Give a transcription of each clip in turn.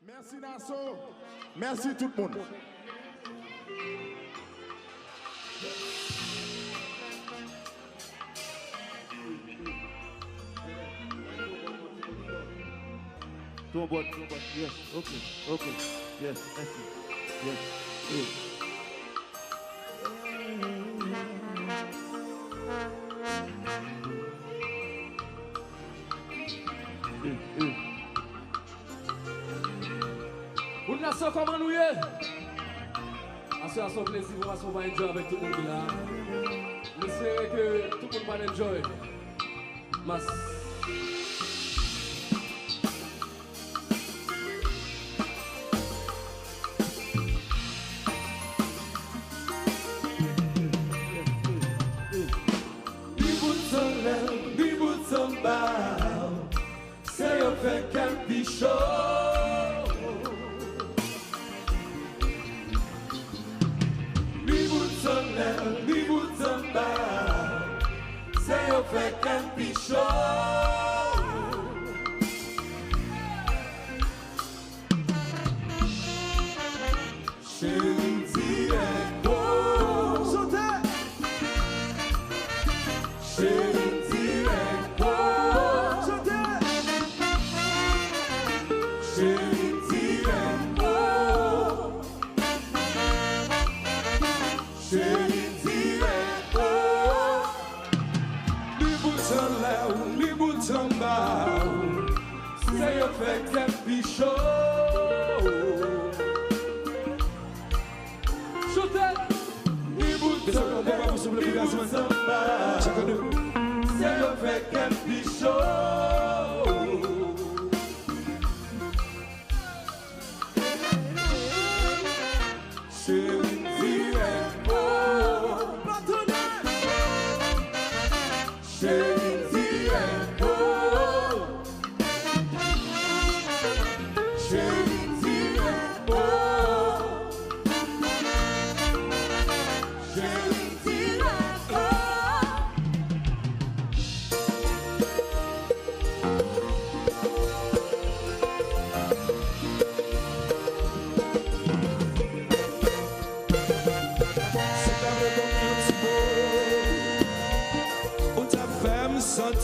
Merci Nassau. Merci tout le monde. Tout bon. Yes, okay. Yes, merci. Yes, good. Pour Nassau, comment nous y est? À son plaisir, on va enjoy avec tout le monde là. J'espère que tout le monde va enjoy. Mas. Say you can't be sure. We would somebody say you can't be sure. Senti ecco. Senti ecco. Say your fact can't be sure. Shoot it. Say your fact can't be sure.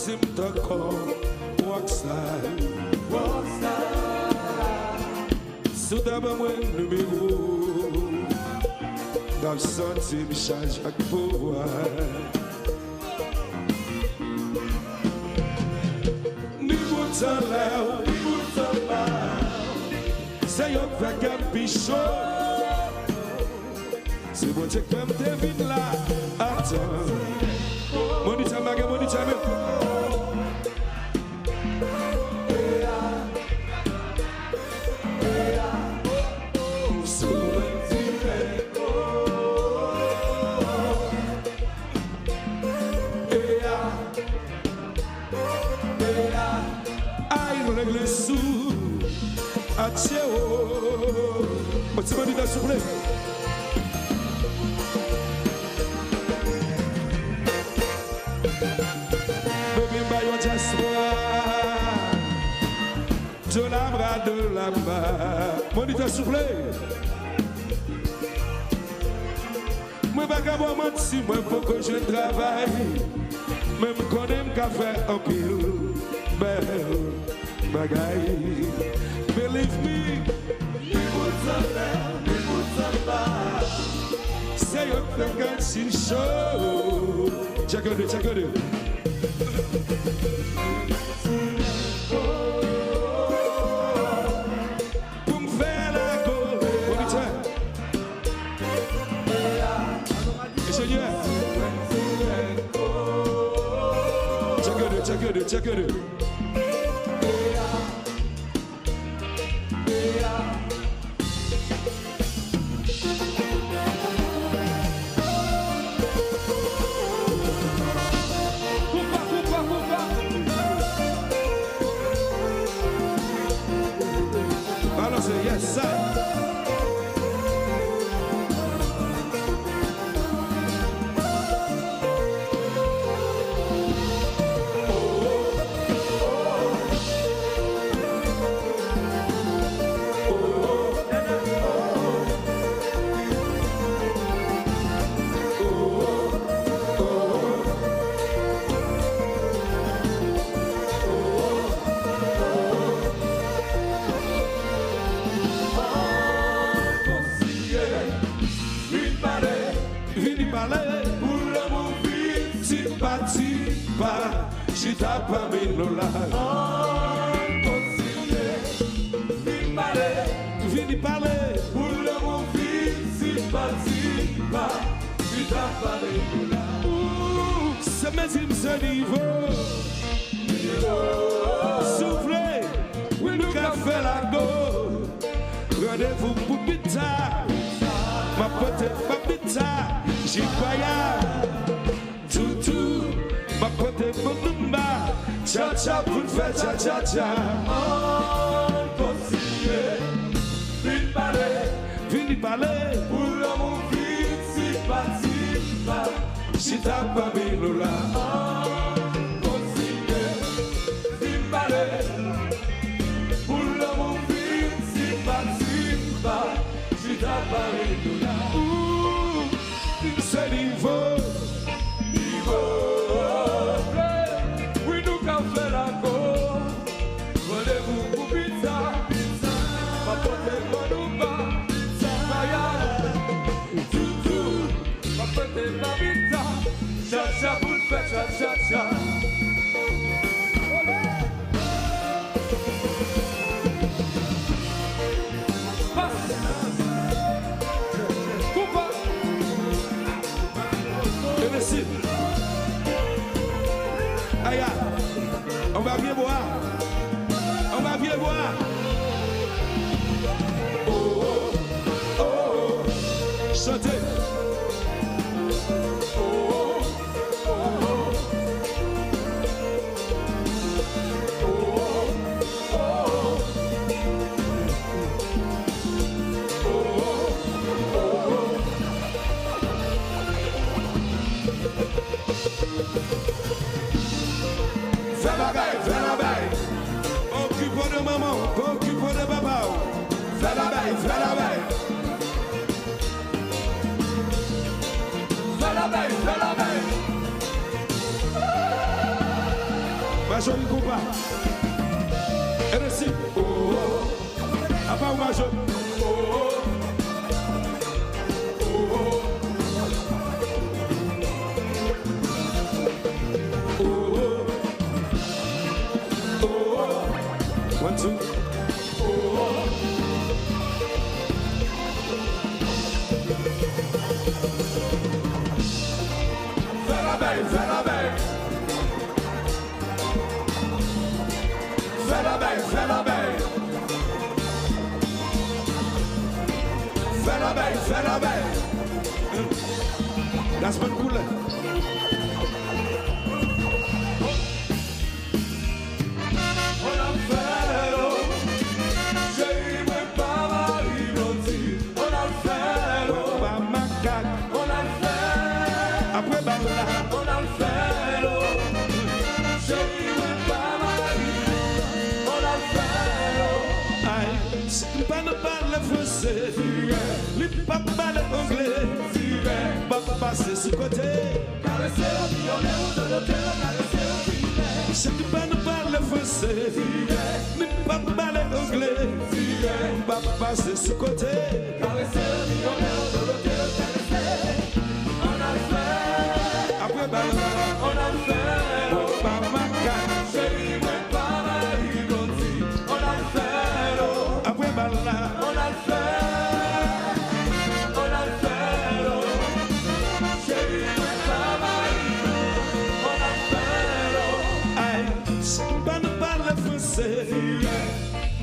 Him to come, walk slide. Soudainement moi numéro, dans senti me change à pouvoir. Ni bouton là, ni bouton là, c'est yo fait qu'un pichot. C'est bon check même devine là, attends. Monita maga, monita me. What's the money that's to play? Baby, by your just de la main. Money that's to play. Moi, vagabond, si moi, faut que je travaille. Même quand on qu'à faire un pile. Belle bagaille. Believe me. Say up the dancing show. Check it out, check it out. Boom, fella, go. What is that? Seigneur. Check it out, check it out, check it out. Yes, sir. Chita parmi nous là. Vini parler. Pour le mon fils, si pas, chita parmi nous là. C'est mes ce niveau. Soufflez, oui, nous avons fait la go. Rendez-vous pour pizza. Ma pote, ma pizza. J'y croyais. Toutou, ma pote, mon numba. Tcha tcha pour faire tcha tcha tcha. Vini parler. Pour le mon fils, si pas, chita parmi nous là. C'est niveau. Oui, nous qu'à faire la go. Rendez-vous pour pizza. Ma pote est nous bas. Toutou. Ma pote est ma pizza. Cha-cha pour le faire cha-cha-cha. Aïe, on va bien boire. On va bien boire. Oh, oh, oh, oh. Chantez. Oh, oh, oh, oh. Oh, oh, Fais la baille. Occupe de maman, occupe de papa. Fais la baille, fais la baille. Fais la baille, fais la baille. Major il combat. Et le si. Oh oh. À part Major. Oh oh. One, two. Fais la baille, fais la baille. Fais la baille, fais la baille. Fais la baille, fais la baille. La semaine coule. Les papas les anglais, papa c'est ce côté. Caresser le millionnaire de l'hôtel, caresser le millionnaire. C'est pas nous parle français. Les papas les anglais, papa c'est ce côté. Caresser le millionnaire de l'hôtel, caresser. On a le fait. Après balle, on a le fait. Papa cat, chérie, mais pas mal, il grandit. On a le fait. après balle, on a le fait.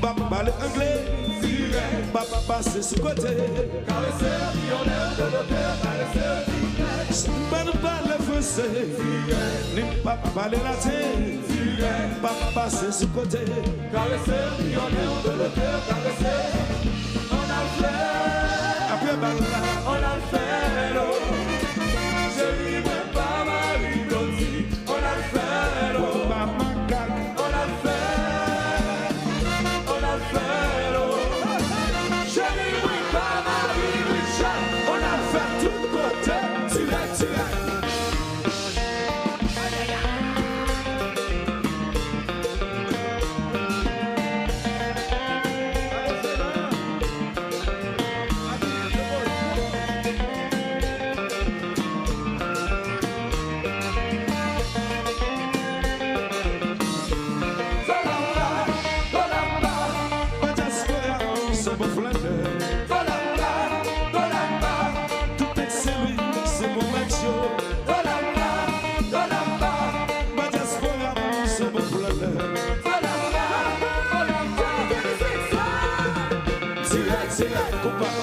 papa le anglais, papa c'est ce côté. Caresser le millionnaire de l'hôtel, caresser le Si pas nous parle français, ni papa le latin, papa c'est ce côté. Caresser le millionnaire de l'hôtel, caresser. On a le fait. Après balle, on a le fait. Chérie, mais pas mal, il grandit. On a le fait. papa cat, On a le fait. On a le fait. Chérie, oui, pas mal, il chante. On a le fait tout côté. Tirez. son bon flatteur. Tout excellent, c'est mon macho. Ma diaspora, c'est mon flatteur. C'est là, compas.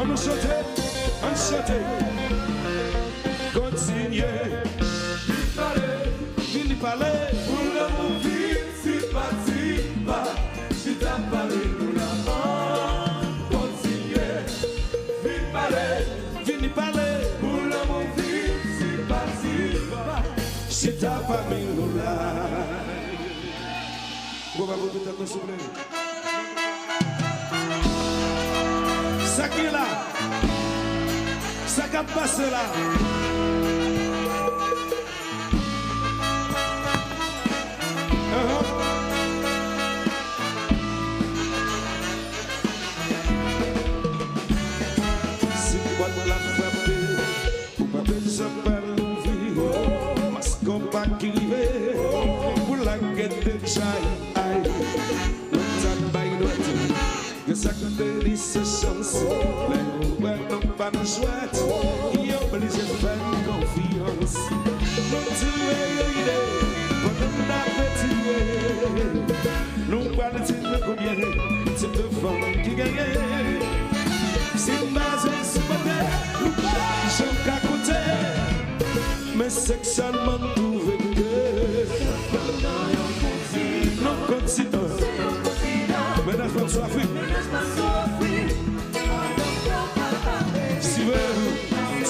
On chanter, continuer, vini parler, pour l'amour vite, si parti, pas, si t'as parlé, nous l'avons, continuer, vini parler, pour l'amour vite, si parti, pas, si t'as pas mis nous là. On va vous mettre dans ce blé. Ça qui est là, ça qui a passé là. Si quoi de la frappe, pour pas besoin par l'ouvrir, parce qu'on pas qui rive, pour la guette de chai, aïe, l'autre baille l'autre. Que ça te dit ce chance, les ouverts n'ont pas de chouette, ils ont obligé de faire confiance. Nous tuer, pendant la petite, nous parlons de combien, c'est de femmes qui gagnent. C'est basé sur ma tête, nous parlons qu'à côté, mais sexuellement trouvé que nous continuons. Mais la France soit free. Si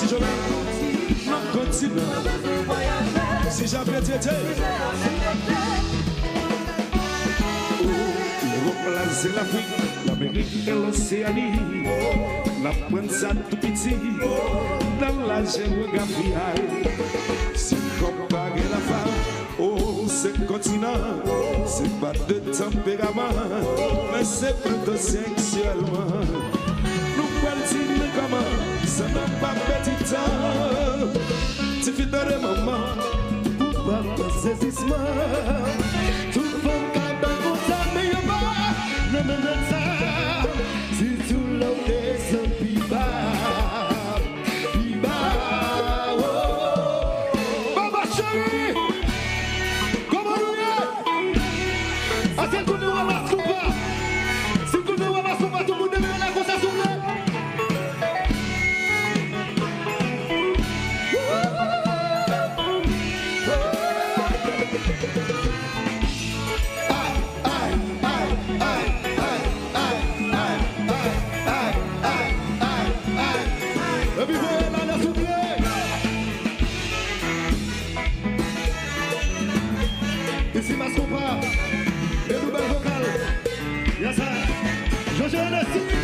je veux, non, continue. Si j'avais été, l'Europe, l'Asie, l'Afrique, l'Amérique et l'Océanie, la prince à tout petit, dans la géographie, si comparer la femme, oh, c'est continent, c'est pas de tempérament, mais c'est plutôt sexuellement. Nous parlons comment, ça n'a pas petit temps. Tu fais de maman, pour pas de saisissement. Tout le monde va dans vos amis, non, non, non, ça. Si tout l'autre est Jojo Nassi.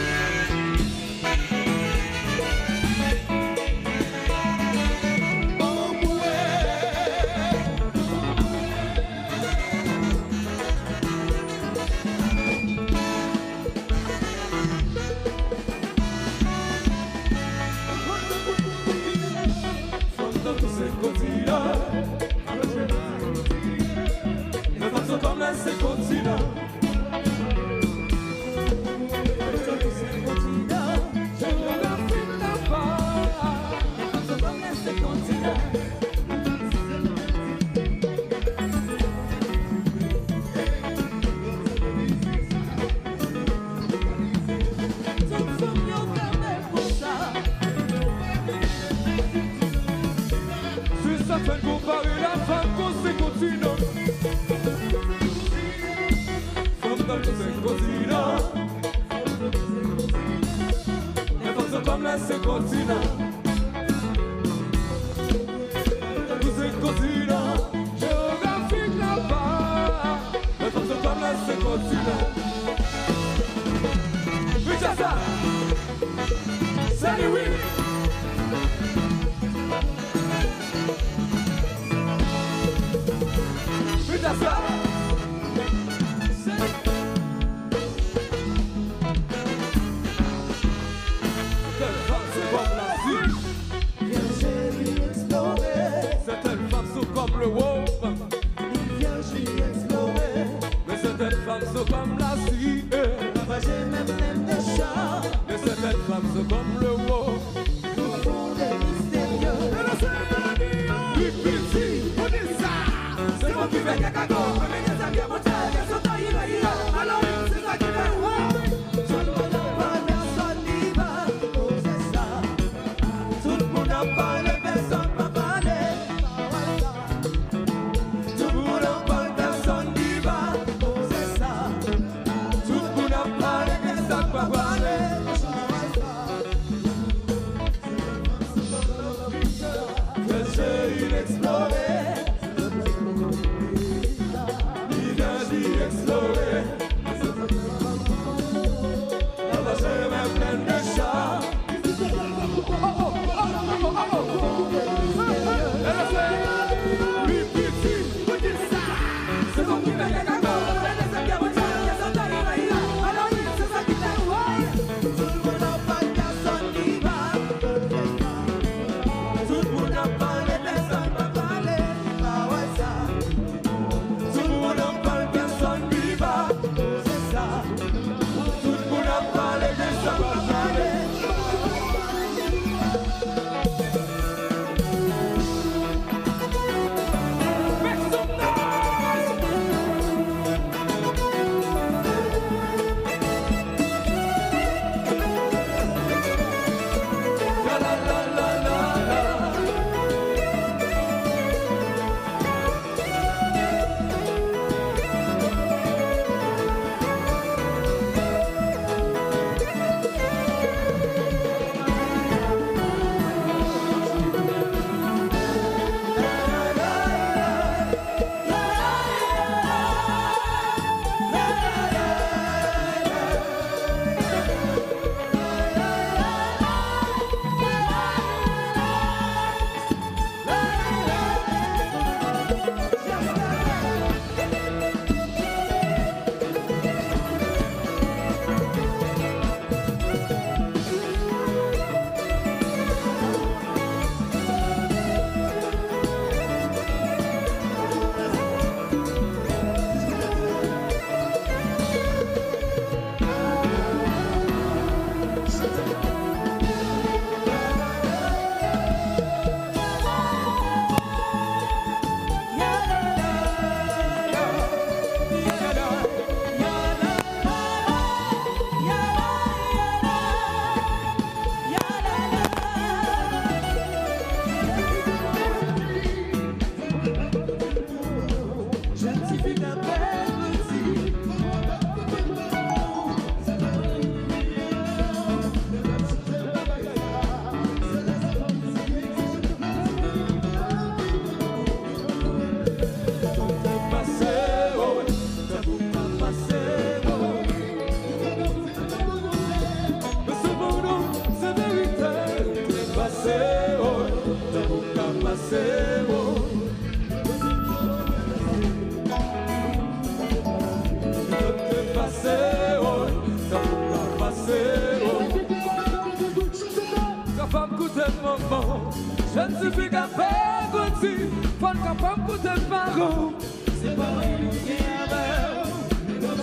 moment. Je ne suis plus qu'à faire goutti, faut le capable pour tes parents. C'est pas vrai, nous qui avons, mais nous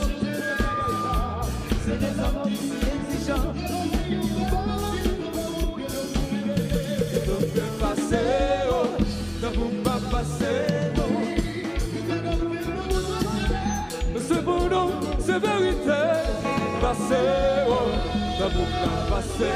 c'est des hommes qui sont exigeants. Donc de passer, oh, ne vous pas passer, non. C'est bon, non, c'est vérité. Passer, oh, ne vous pas passer.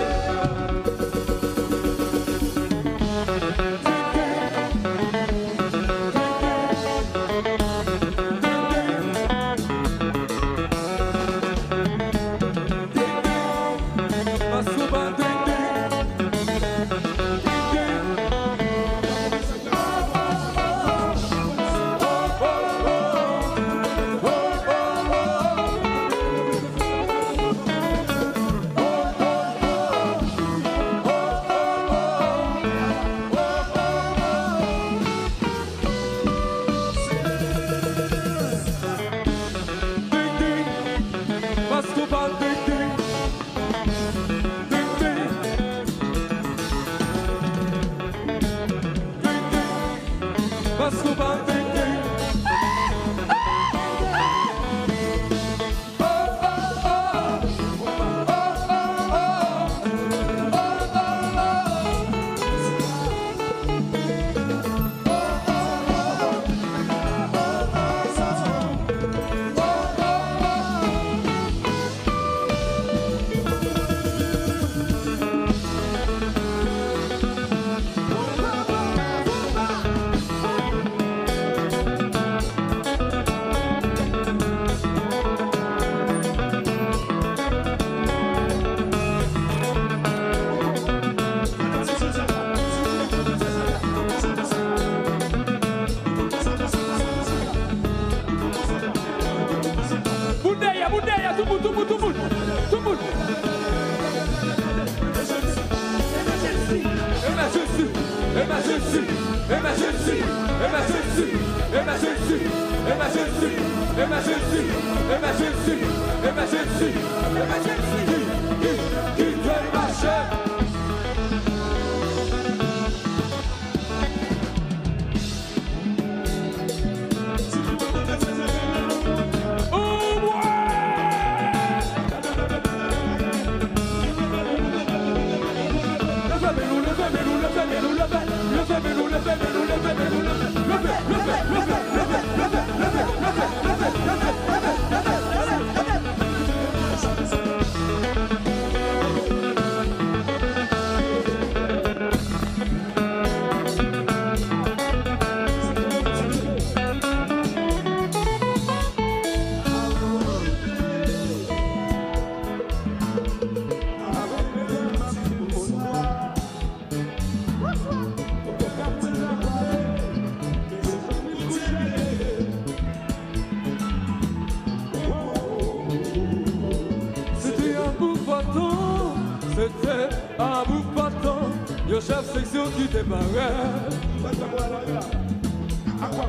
C'était un bout battant, le chef section qui démarrait.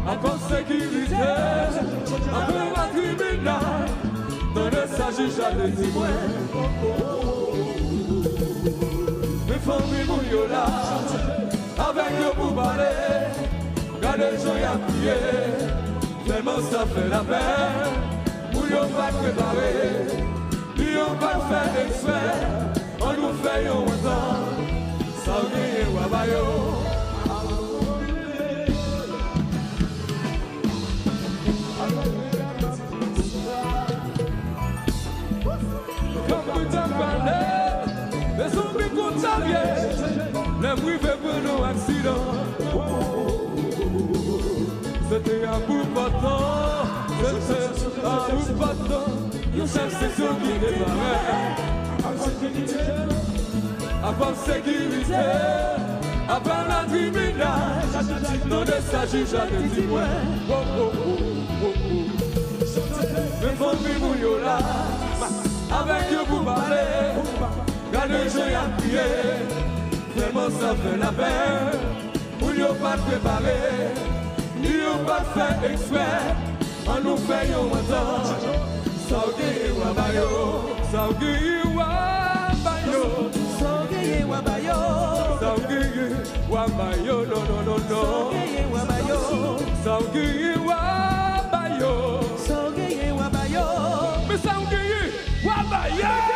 Encore sécurité, un peu la criminal, dans le s'agit jamais de moi. Mes familles mouillent là, avec le boubalet, regardez les gens y appuyer, tellement ça fait la peine, mouillons pas préparer, mouillons pas faire exprès. On nous fait un temps, ça vient ou abayo. Comme tout un palais, les zombies contaminés, les bruits fait pour nos accidents. C'était un bout battant, c'était un bout battant, une seule section qui démarrait. Avant sécurité, avant la tribunal, non de s'agit jamais de moi. Mes familles mouillent là, avec le boubalet, regardez les gens y appuyer, vraiment ça fait la peine, mouillons pas préparé, mouillons pas fait exprès, on nous fait un temps, Saugi Wabayo, Saugi Wabayo, Saugi Wabayo. Sanguiyi Wambayo, no, no, no, no. Sanguiyi Wambayo. Sanguiyi Wambayo. Sanguiyi Wambayo. Me Sanguiyi Wambayo.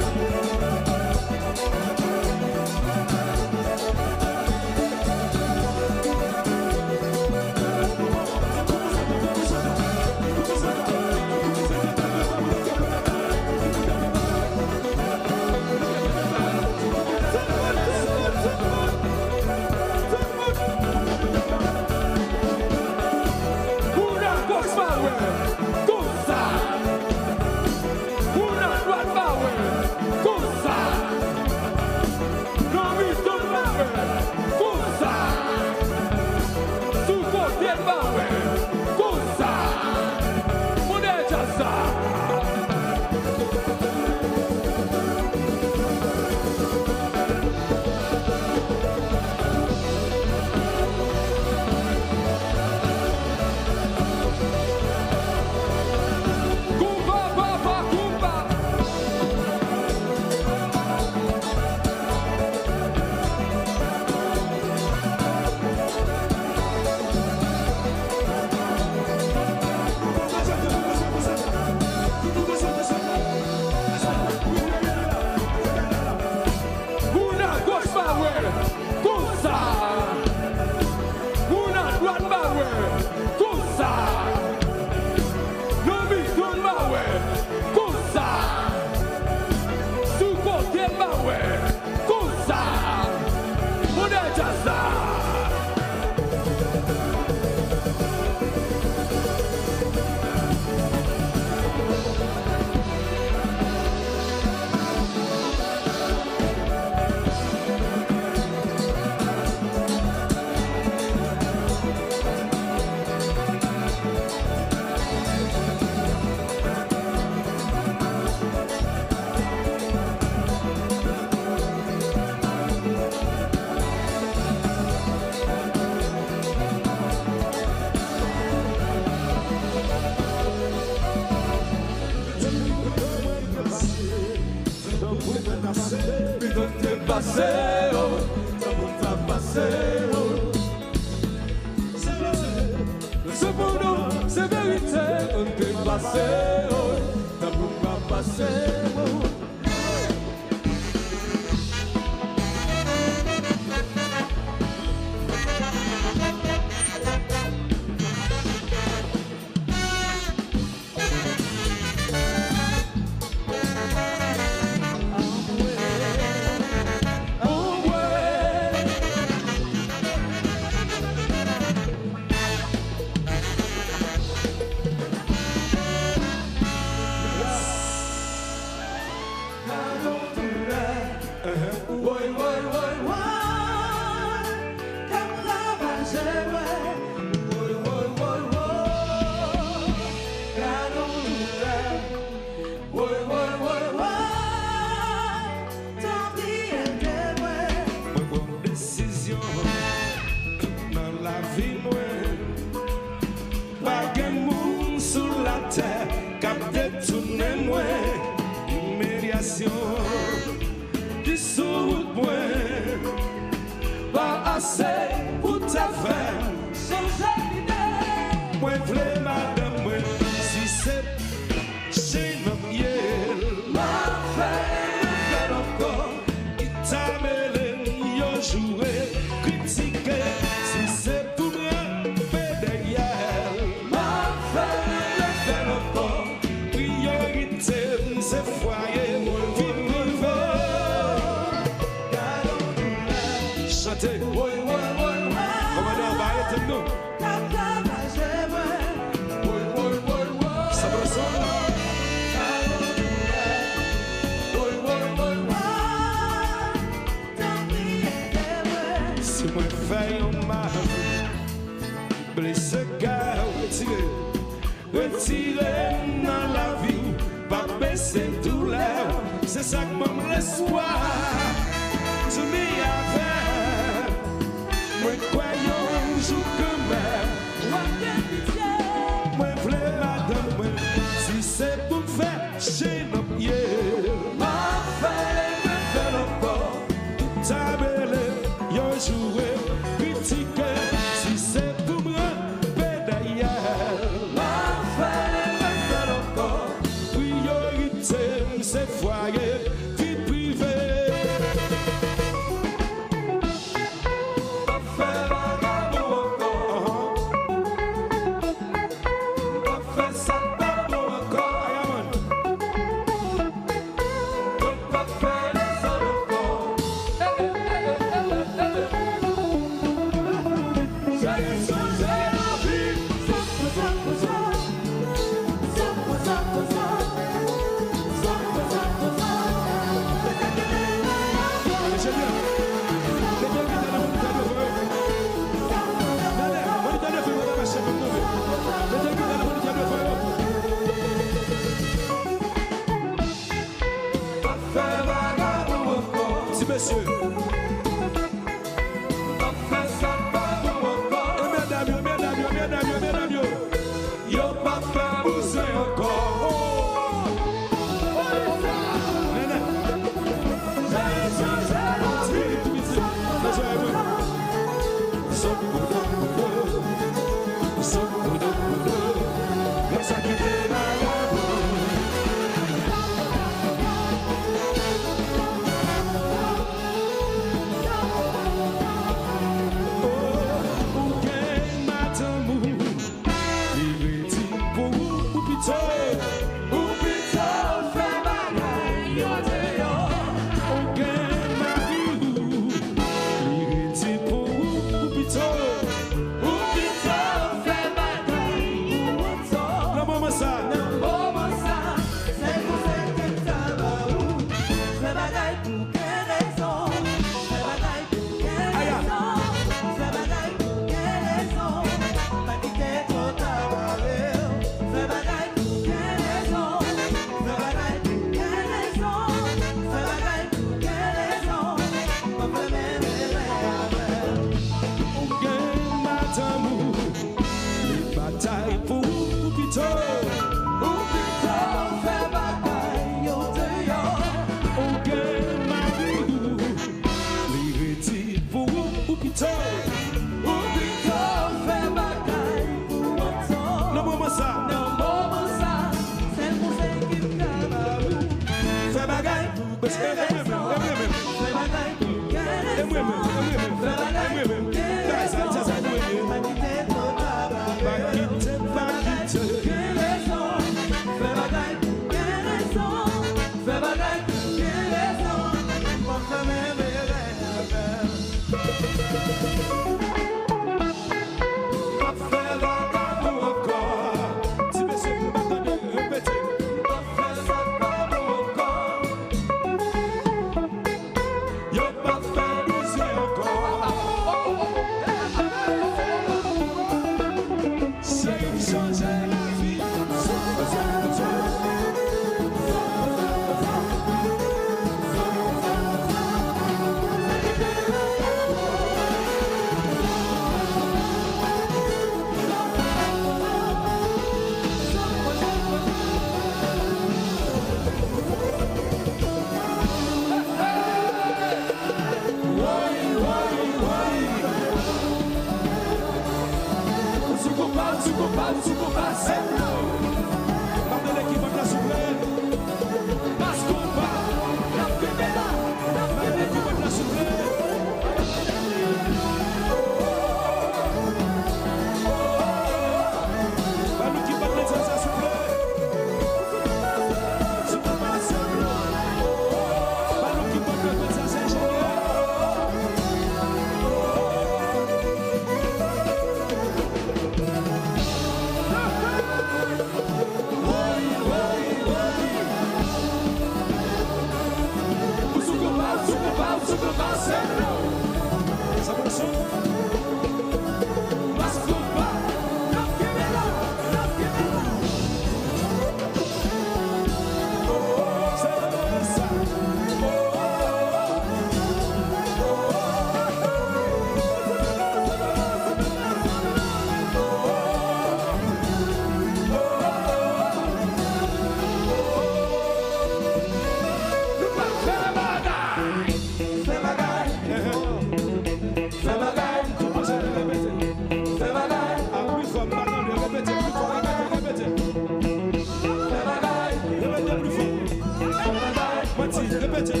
Mati, répétez.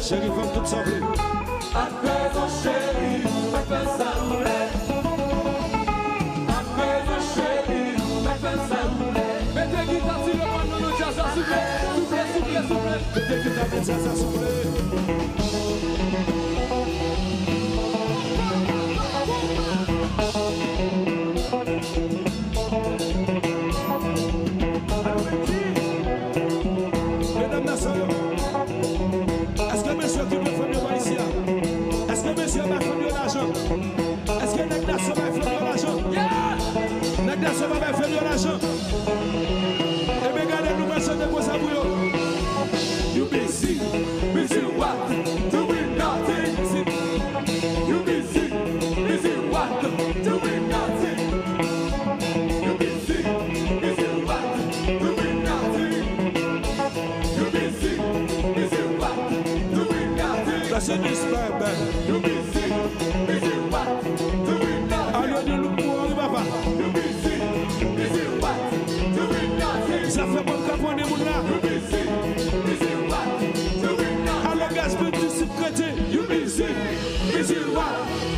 Chérie, vamos tout sauver. Après ton chéri, me fait ça rouler. Après ton chéri, me fait ça rouler. Mettez guitare sur le pan, non, jazz, s'il vous plaît. S'il vous plaît, s'il vous plaît. Mettez guitare, mettez ça, s'il vous plaît. Mesdames, messieurs, est-ce que monsieur qui me fait mieux ici? Est-ce que monsieur m'a fait mieux l'argent? Est-ce que Negdasso m'a fait mieux l'argent? Negdasso m'a fait mieux l'argent. Et bien, regardez-nous, monsieur, de quoi ça bouillot. You busy, busy what? Doing nothing. You busy, busy what? Doing nothing. You busy, busy what? Doing nothing. You busy, busy what? Doing nothing. That's it, this man. You busy, busy what? Doing nothing. Allez, nous nous pourrons, papa. You busy, busy what? Doing nothing. Ça fait bon capon des mouns là. You busy, busy what? Doing nothing. Alors, gaz, petit secrétaire. You busy, busy what?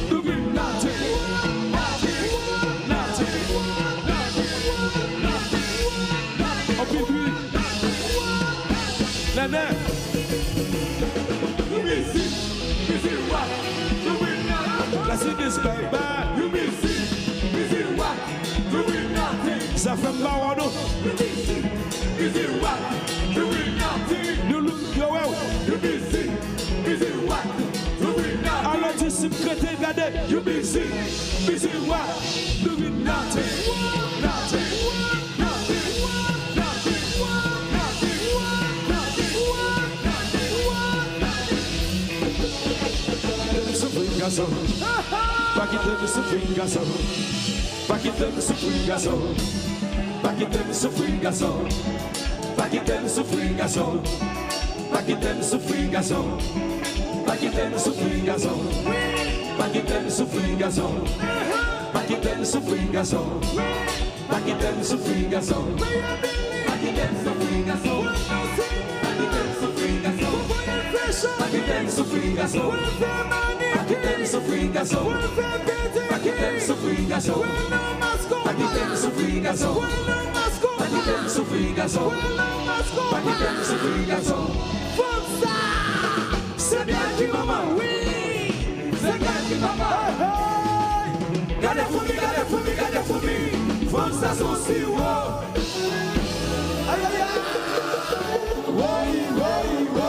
Doing nothing. Nothing, nothing, nothing, nothing. On peut lui. Nana. You busy, busy what? Doing nothing. That's it, this man. You busy, busy what? Doing nothing. Ça fait mal, non? You busy, busy what? Doing nothing. Nous, yo, wow. You busy, busy what? Doing nothing. Alors, tu secrétaire, regardez. You busy, busy what? Doing nothing. Nothing. Nothing. Nothing. Nothing. Nothing. Souffrir, garçon. Pas quitter de souffrir, garçon. Pas quitter de souffrir, garçon. Pas quitter de souffrir, garçon. Pas quitter de souffrir, garçon. Pas quitter de souffrir, garçon. Pas quitter de souffrir, garçon. Pas quitter de souffrir, garçon. Pas quitter de souffrir, garçon. Pas quitter de souffrir, garçon. Pas quitter de souffrir, garçon. Pas quitter de souffrir, garçon. Pas quitter de souffrir, garçon. Pas quitter de souffrir, garçon. Pas quitter de souffrir, garçon. Pas quitter de souffrir, garçon. Pas quitter de souffrir, garçon. Pas quitter de souffrir, garçon. C'est bien qui maman, oui. C'est bien qui maman. Gardez pour lui, gardez pour lui, gardez pour lui. Femme ça son si haut. Aïe aïe aïe. Oui, oui, oui.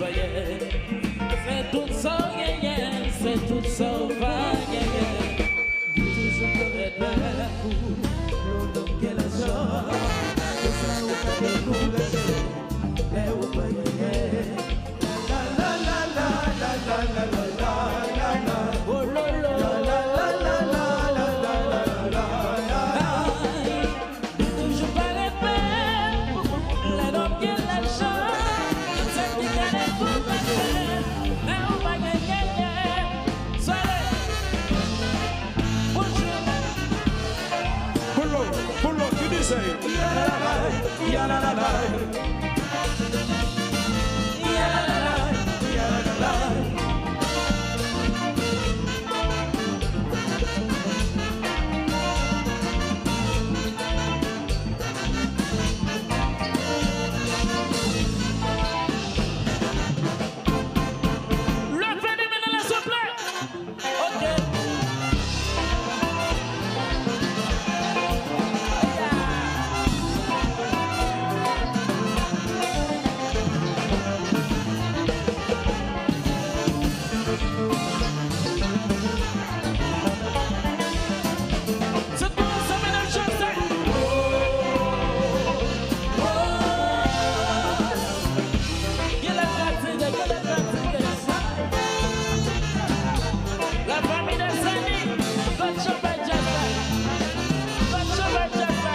C'est tout ça, c'est tout ça, va, toujours correct pour l'autre qui est la joie. C'est ça, on va décourager, mais on va gagner. La la la la la la la la la la. Oh la la la la la la la la la. Toujours pas les pères, l'homme qui est la joie. C'est qui gagne pour la paix, mais on va gagner. Soyez. Pull up, you did say. Ya la la la. Ya la la la. Ya la la la. Le phénomène s'il vous plaît. Ok. C'est tout ça, mesdames, la famille de Sani, votre cheval Jassa, votre cheval Jassa.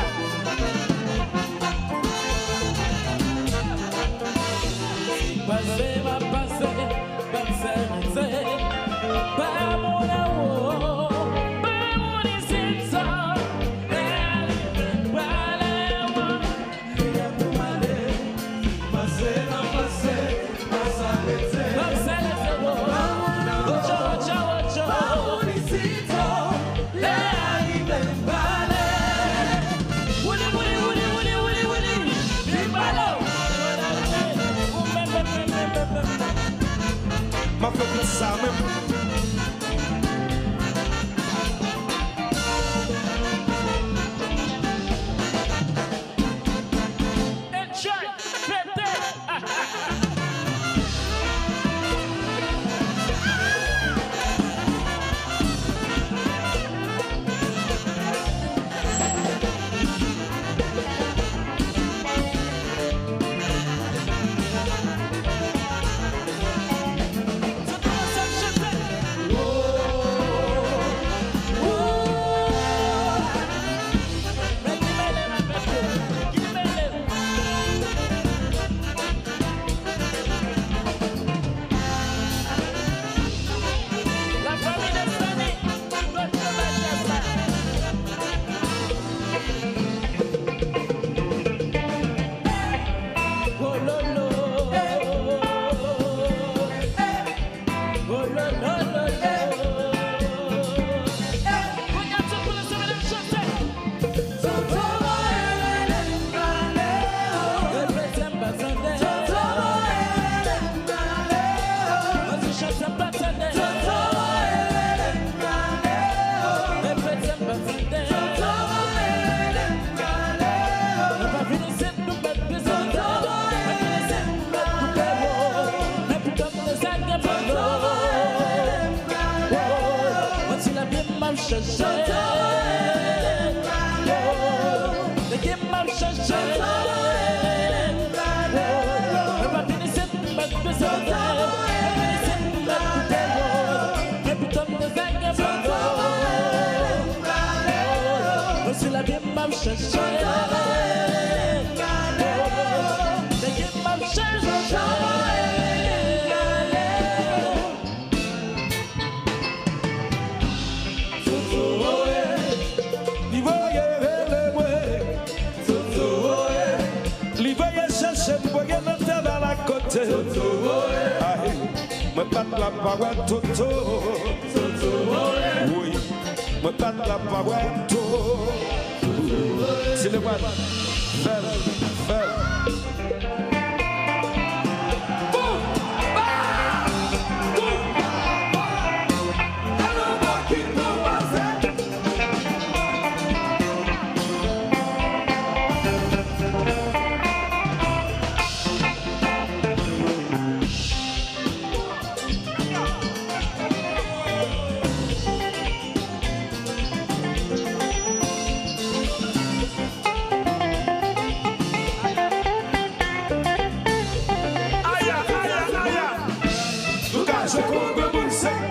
Passez, va passer, pas mon amour, pas mon ici, ça, Ma fait ça même. Me bat la parole toto, oui, me bat la parole toto. C'est le one, fell. je comprends mon sang.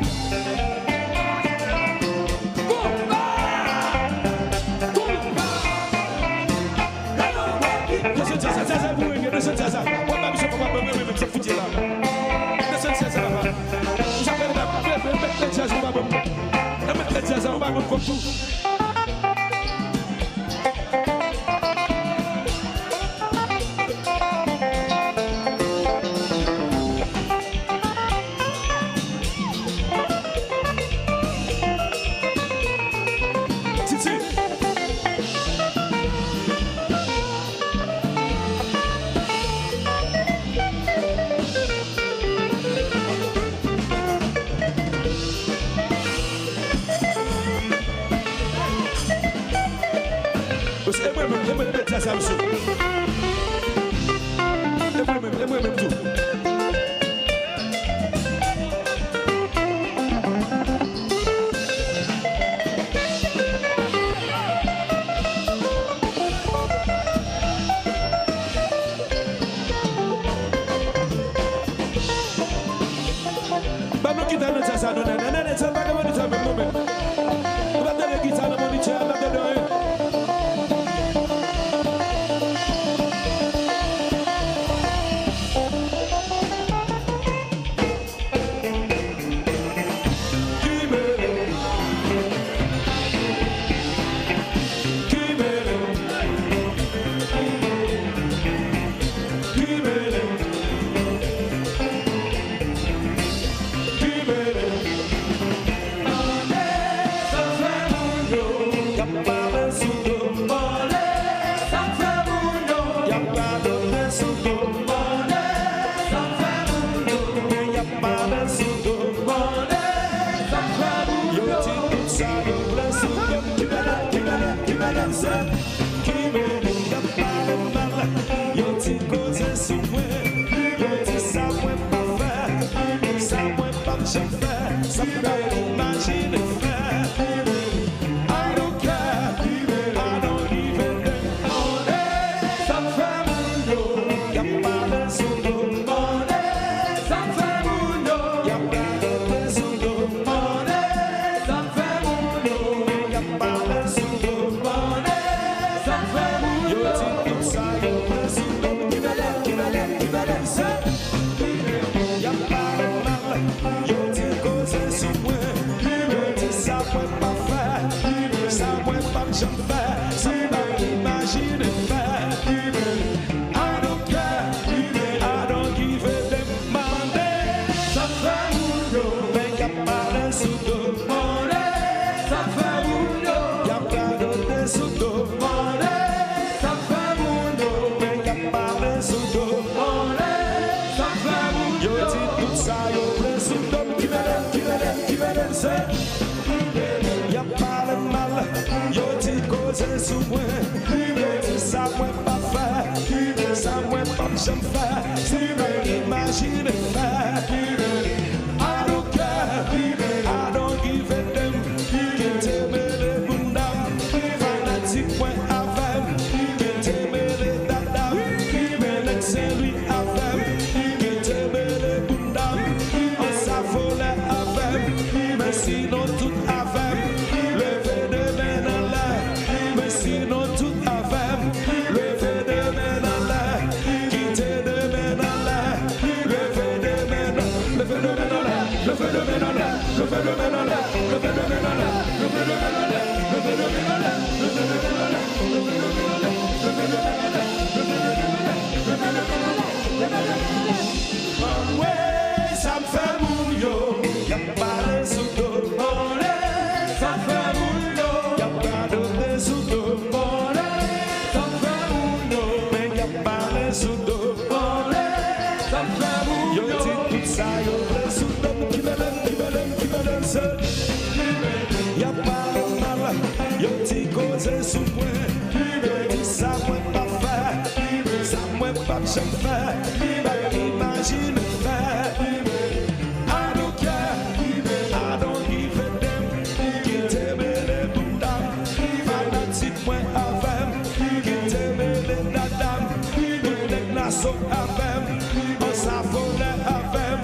So avem, o sa fole avem,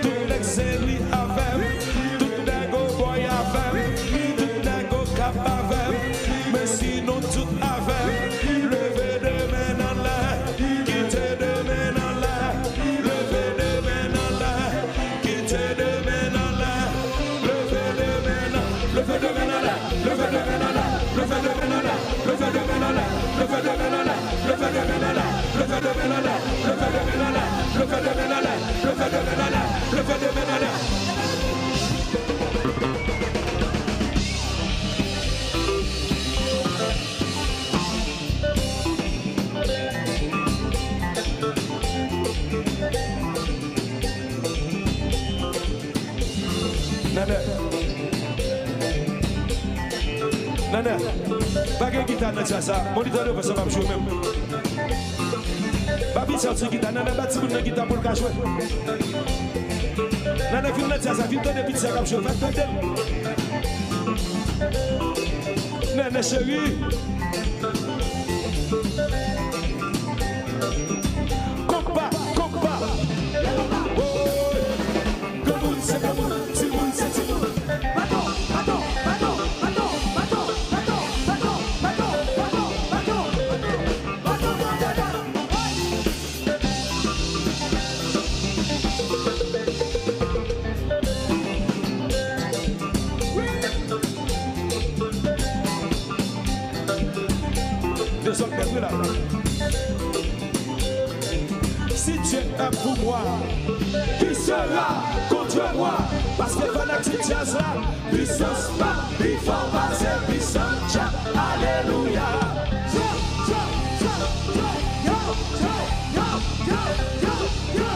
tu l'exeli Nana, pas de guitare dans ça, moniteur de façon à jouer même. Babi sorti guitare, nana bâti pour une guitare pour le jouer. Nana film dans ça, film de pizza comme jouer, faites d'elle. Nana chérie. Compa. Si tu es pour moi, qui sera contre moi? Parce que fanatique jazz là, puissance pas, before pas, c'est puissance, alléluia.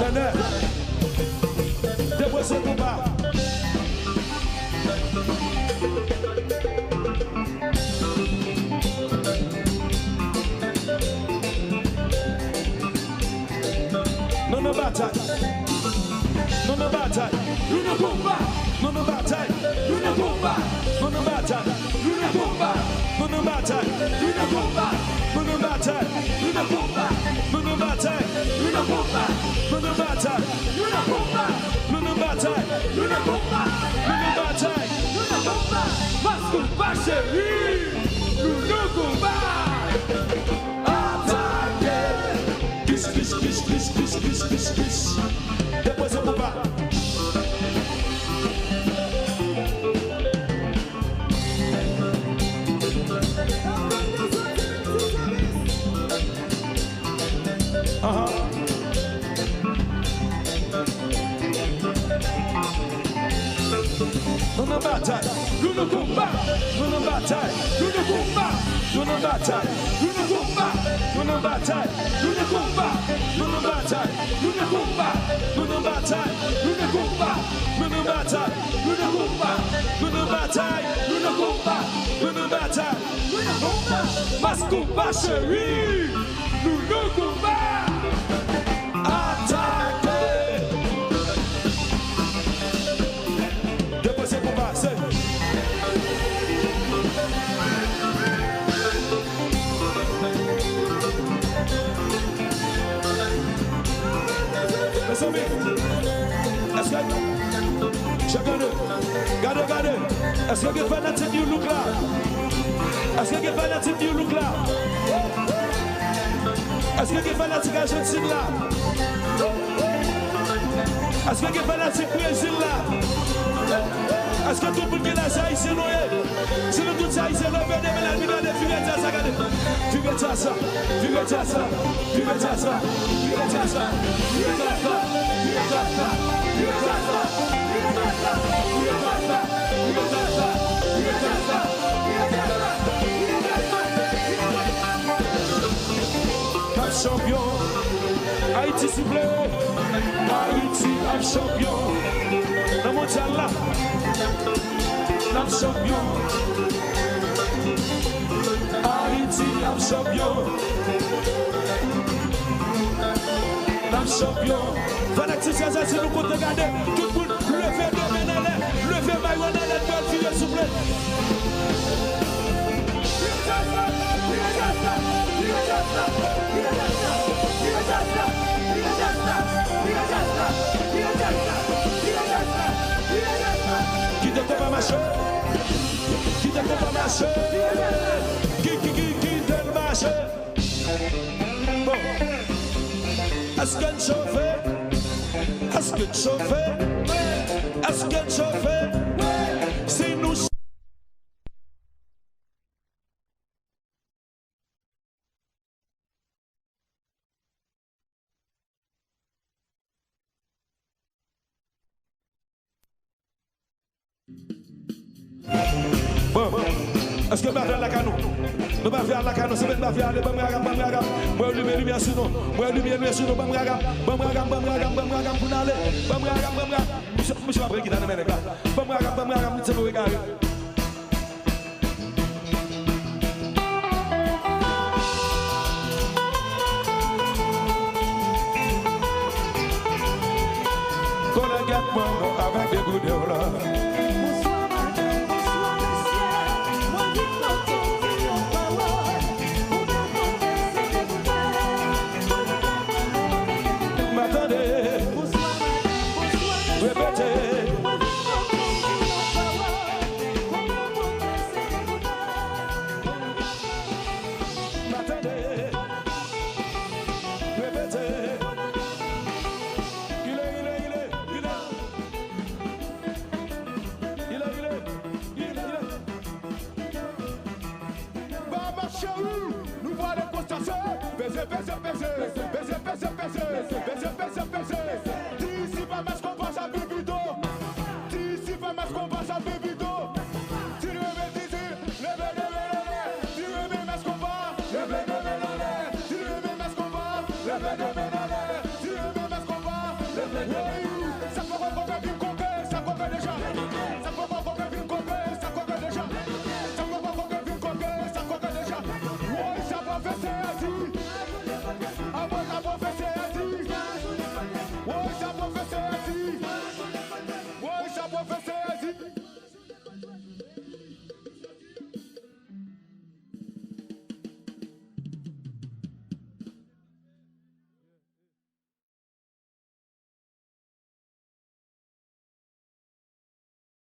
Nana, déposez pour moi. Non bataille, non bataille, non combat, non bataille, non combat, non bataille, non combat, non bataille, non combat, non bataille, non combat, non bataille, non combat, non bataille, non combat, non bataille, non combat, non bataille, non combat, parce qu'on va chérie, nous combat. Kiss. Déposez mon pas. Non bataille, nous combat, non bataille, nous combat, non bataille, nous combat, non bataille, nous combat, non bataille, nous combat, non bataille, nous combat, non bataille, nous combat, non bataille, nous combat, non bataille, nous combat, parce qu'on va chérie, nous combat, attaquer. Déposez pour passer. Mes amis, est-ce que chacun d'eux, regardez, est-ce que vous fanatique du look là? Est-ce que vous fanatique du look là? Est-ce que vous fanatique Argentine là? Est-ce que vous fanatique Brésil là? Est-ce que tout le monde qui est là, c'est haïtien noyé? Si nous tous haïtiens, nous venons de la lumière de Figuetia, ça, regardez. Figuetia, ça. Champion, Haïti s'il vous plaît, Haïti champion, dans mon mondial là, champion, Haïti champion, fanatique ça c'est nous compte regarder, tout le monde lever de main dans l'air, lever maillot dans l'air, belle fille s'il vous plaît. Qui te pas marcher? Qui te pas marcher? Qui te marcher? Bon, est-ce que chauffeur? Est-ce que chauffeur? Est-ce que chauffeur? C'est nous. Bon, est-ce que nous allons faire la canon? Nous allons faire la canon, c'est bien faire les bam. Moi, lumière sur nous. Moi, lumière sur nous, bam, pour aller. Bam. Monsieur après qui t'a donné les gars. Bon moi c'est pour regarder. Avec des goûts de l'or. Bonsoir madame, bonsoir monsieur. Moi qui t'entends en parole. On a conversé des bouteilles. M'attendez. Bonsoir madame, bonsoir monsieur. Répétez. Moi qui t'entends en parole. On a conversé des bouteilles. M'attendez. Répétez. Nous voilà constater. D'ici pas mais qu'on passe à Bébito. D'ici pas mais qu'on passe à Bébito. Tu le mets d'ici, tu le mets mais qu'on va. Tu le mets mais qu'on va.